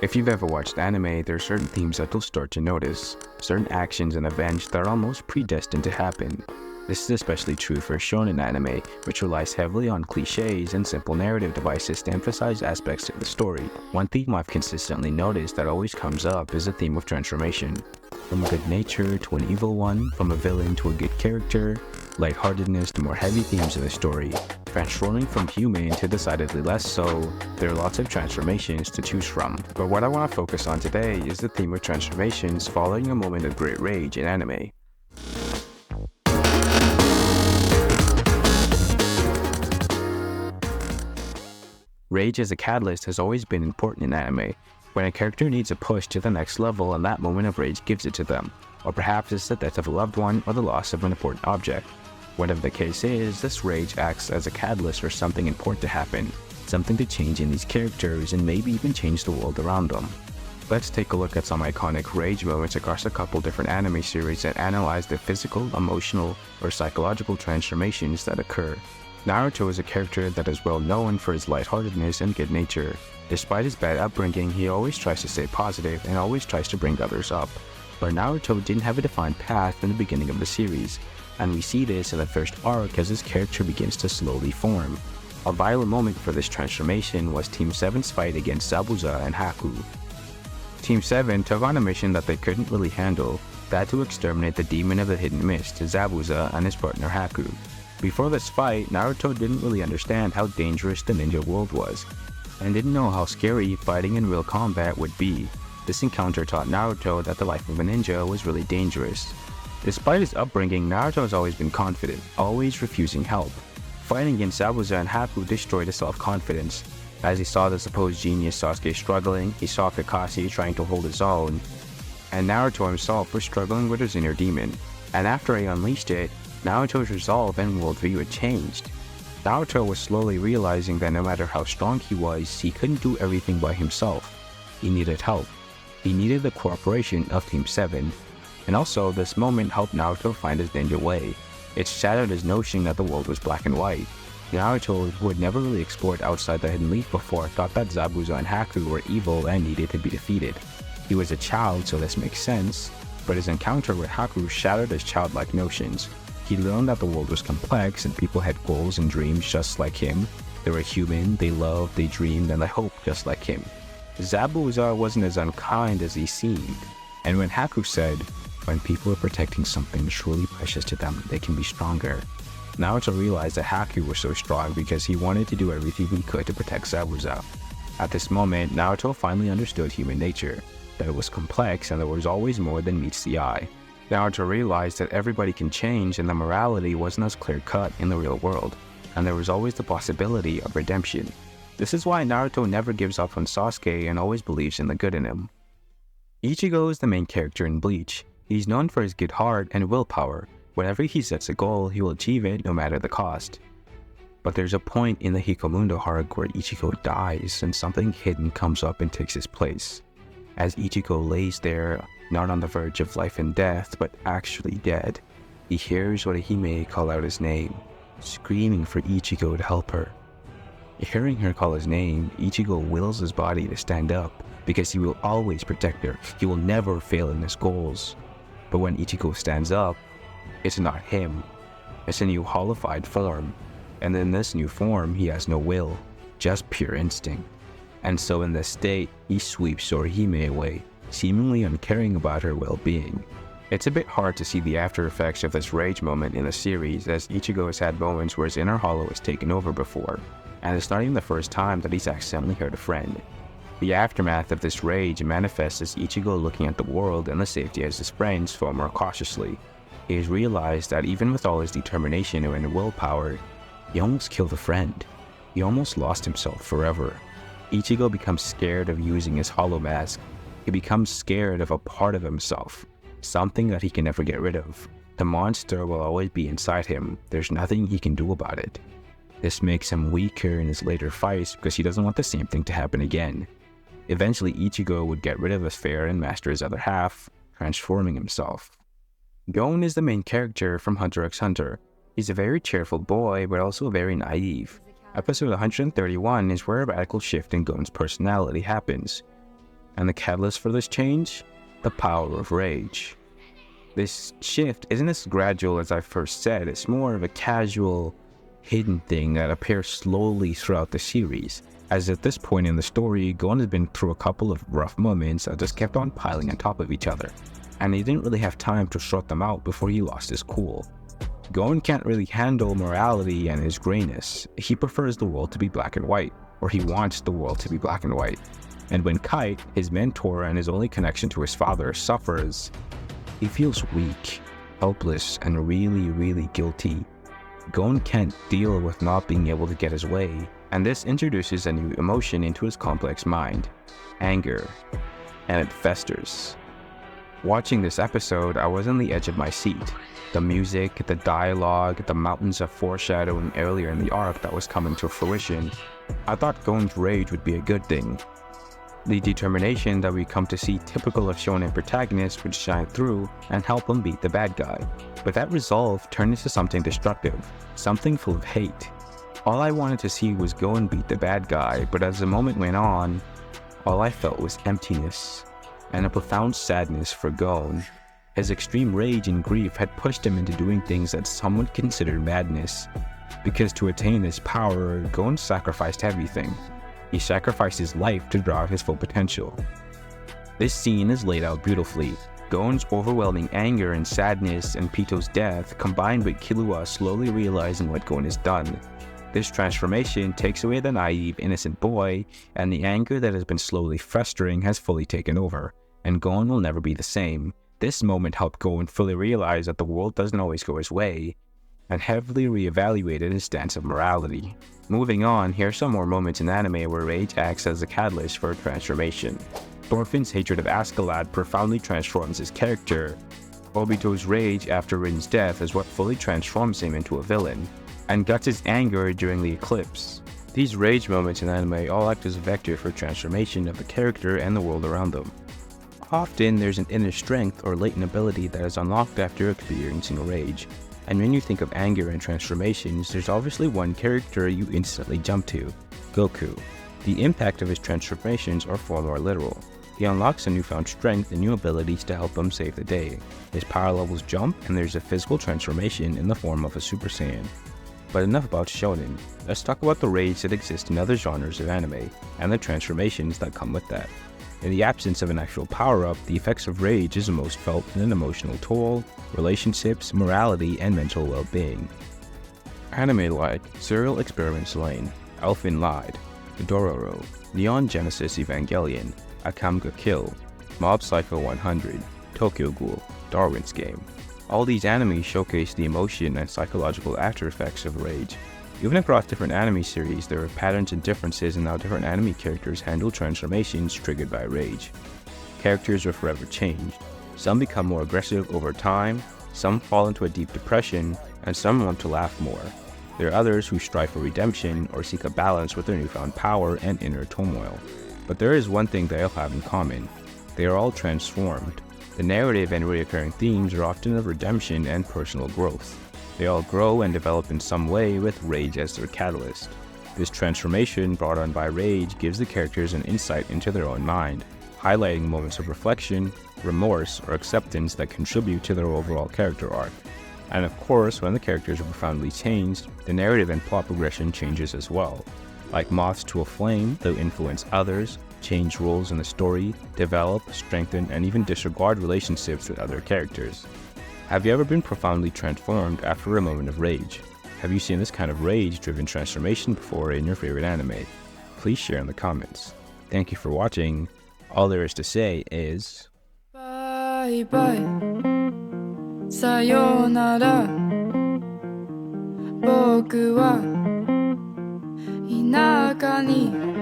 If you've ever watched anime, there are certain themes that you'll start to notice, certain actions and events that are almost predestined to happen. This is especially true for shonen anime, which relies heavily on cliches and simple narrative devices to emphasize aspects of the story. One theme I've consistently noticed that always comes up is the theme of transformation. From a good nature to an evil one, from a villain to a good character, lightheartedness to more heavy themes in the story, transforming from human to decidedly less so. There are lots of transformations to choose from, but what I want to focus on today is the theme of transformations following a moment of great rage in anime. Rage as a catalyst has always been important in anime, when a character needs a push to the next level and that moment of rage gives it to them, or perhaps it's the death of a loved one or the loss of an important object. Whatever the case is, this rage acts as a catalyst for something important to happen, something to change in these characters and maybe even change the world around them. Let's take a look at some iconic rage moments across a couple different anime series and analyze the physical, emotional, or psychological transformations that occur. Naruto is a character that is well known for his lightheartedness and good nature. Despite his bad upbringing, he always tries to stay positive and always tries to bring others up. But Naruto didn't have a defined path in the beginning of the series, and we see this in the first arc as his character begins to slowly form. A vital moment for this transformation was Team 7's fight against Zabuza and Haku. Team 7 took on a mission that they couldn't really handle, that to exterminate the demon of the hidden mist, Zabuza, and his partner Haku. Before this fight, Naruto didn't really understand how dangerous the ninja world was, and didn't know how scary fighting in real combat would be. This encounter taught Naruto that the life of a ninja was really dangerous. Despite his upbringing, Naruto has always been confident, always refusing help. Fighting against Zabuza and Haku destroyed his self-confidence. As he saw the supposed genius Sasuke struggling, he saw Kakashi trying to hold his own, and Naruto himself was struggling with his inner demon. And after he unleashed it, Naruto's resolve and worldview had changed. Naruto was slowly realizing that no matter how strong he was, he couldn't do everything by himself. He needed help. He needed the cooperation of Team 7. And also, this moment helped Naruto find his ninja way. It shattered his notion that the world was black and white. Naruto, who had never really explored outside the Hidden Leaf before, thought that Zabuza and Haku were evil and needed to be defeated. He was a child, so this makes sense, but his encounter with Haku shattered his childlike notions. He learned that the world was complex and people had goals and dreams just like him. They were human, they loved, they dreamed, and they hoped just like him. Zabuza wasn't as unkind as he seemed, and when Haku said, "When people are protecting something truly precious to them, they can be stronger," Naruto realized that Haku was so strong because he wanted to do everything he could to protect Zabuza. At this moment, Naruto finally understood human nature, that it was complex and there was always more than meets the eye. Naruto realized that everybody can change and the morality wasn't as clear-cut in the real world, and there was always the possibility of redemption. This is why Naruto never gives up on Sasuke and always believes in the good in him. Ichigo is the main character in Bleach. He's known for his good heart and willpower. Whenever he sets a goal, he will achieve it no matter the cost. But there's a point in the Hikomundo arc where Ichigo dies and something hidden comes up and takes his place. As Ichigo lays there, not on the verge of life and death, but actually dead, he hears Orihime call out his name, screaming for Ichigo to help her. Hearing her call his name, Ichigo wills his body to stand up, because he will always protect her. He will never fail in his goals. But when Ichigo stands up, it's not him. It's a new holified form, and in this new form, he has no will, just pure instinct. And so in this state, he sweeps Orihime away, seemingly uncaring about her well-being. It's a bit hard to see the after effects of this rage moment in the series, as Ichigo has had moments where his inner hollow is taken over before, and it's not even the first time that he's accidentally hurt a friend. The aftermath of this rage manifests as Ichigo looking at the world and the safety of his friends far more cautiously. He has realized that even with all his determination and willpower, he almost killed a friend. He almost lost himself forever. Ichigo becomes scared of using his hollow mask. He becomes scared of a part of himself, something that he can never get rid of. The monster will always be inside him. There's nothing he can do about it. This makes him weaker in his later fights because he doesn't want the same thing to happen again. Eventually, Ichigo would get rid of his fear and master his other half, transforming himself. Gon is the main character from Hunter x Hunter. He's a very cheerful boy, but also very naive. Episode 131 is where a radical shift in Gon's personality happens. And the catalyst for this change? The power of rage. This shift isn't as gradual as I first said, it's more of a casual, hidden thing that appears slowly throughout the series, as at this point in the story, Gon has been through a couple of rough moments that just kept on piling on top of each other, and he didn't really have time to sort them out before he lost his cool. Gon can't really handle morality and his grayness. He prefers the world to be black and white, or he wants the world to be black and white. And when Kite, his mentor and his only connection to his father, suffers, he feels weak, helpless, and really guilty. Gon can't deal with not being able to get his way, and this introduces a new emotion into his complex mind, anger, and it festers. Watching this episode, I was on the edge of my seat. The music, the dialogue, the mountains of foreshadowing earlier in the arc that was coming to fruition, I thought Gon's rage would be a good thing. The determination that we come to see typical of shonen protagonists would shine through and help him beat the bad guy. But that resolve turned into something destructive, something full of hate. All I wanted to see was Gon beat the bad guy, but as the moment went on, all I felt was emptiness and a profound sadness for Gon. His extreme rage and grief had pushed him into doing things that some would consider madness. Because to attain this power, Gon sacrificed everything. He sacrificed his life to draw out his full potential. This scene is laid out beautifully. Gon's overwhelming anger and sadness and Pito's death combined with Killua slowly realizing what Gon has done. This transformation takes away the naive, innocent boy, and the anger that has been slowly festering has fully taken over, and Gon will never be the same. This moment helped Gon fully realize that the world doesn't always go his way, and heavily reevaluated his stance of morality. Moving on, here are some more moments in anime where rage acts as a catalyst for a transformation. Thorfinn's hatred of Askeladd profoundly transforms his character. Obito's rage after Rin's death is what fully transforms him into a villain, and Guts' anger during the eclipse. These rage moments in anime all act as a vector for transformation of the character and the world around them. Often, there's an inner strength or latent ability that is unlocked after experiencing a rage. And when you think of anger and transformations, there's obviously one character you instantly jump to, Goku. The impact of his transformations are far more literal. He unlocks a newfound strength and new abilities to help him save the day. His power levels jump, and there's a physical transformation in the form of a Super Saiyan. But enough about shonen. Let's talk about the rage that exists in other genres of anime, and the transformations that come with that. In the absence of an actual power-up, the effects of rage is most felt in an emotional toll, relationships, morality, and mental well-being. Anime like Serial Experiments Lain, Elfen Lied, Dororo, Neon Genesis Evangelion, Akame ga Kill, Mob Psycho 100, Tokyo Ghoul, Darwin's Game. All these animes showcase the emotion and psychological after effects of rage. Even across different anime series, there are patterns and differences in how different anime characters handle transformations triggered by rage. Characters are forever changed. Some become more aggressive over time, some fall into a deep depression, and some want to laugh more. There are others who strive for redemption or seek a balance with their newfound power and inner turmoil. But there is one thing they all have in common. They are all transformed. The narrative and recurring themes are often of redemption and personal growth. They all grow and develop in some way with rage as their catalyst. This transformation brought on by rage gives the characters an insight into their own mind, highlighting moments of reflection, remorse, or acceptance that contribute to their overall character arc. And of course, when the characters are profoundly changed, the narrative and plot progression changes as well. Like moths to a flame, they'll influence others, change roles in the story, develop, strengthen, and even disregard relationships with other characters. Have you ever been profoundly transformed after a moment of rage? Have you seen this kind of rage-driven transformation before in your favorite anime? Please share in the comments. Thank you for watching. All there is to say is... Bye bye. Sayonara. 僕は田舎に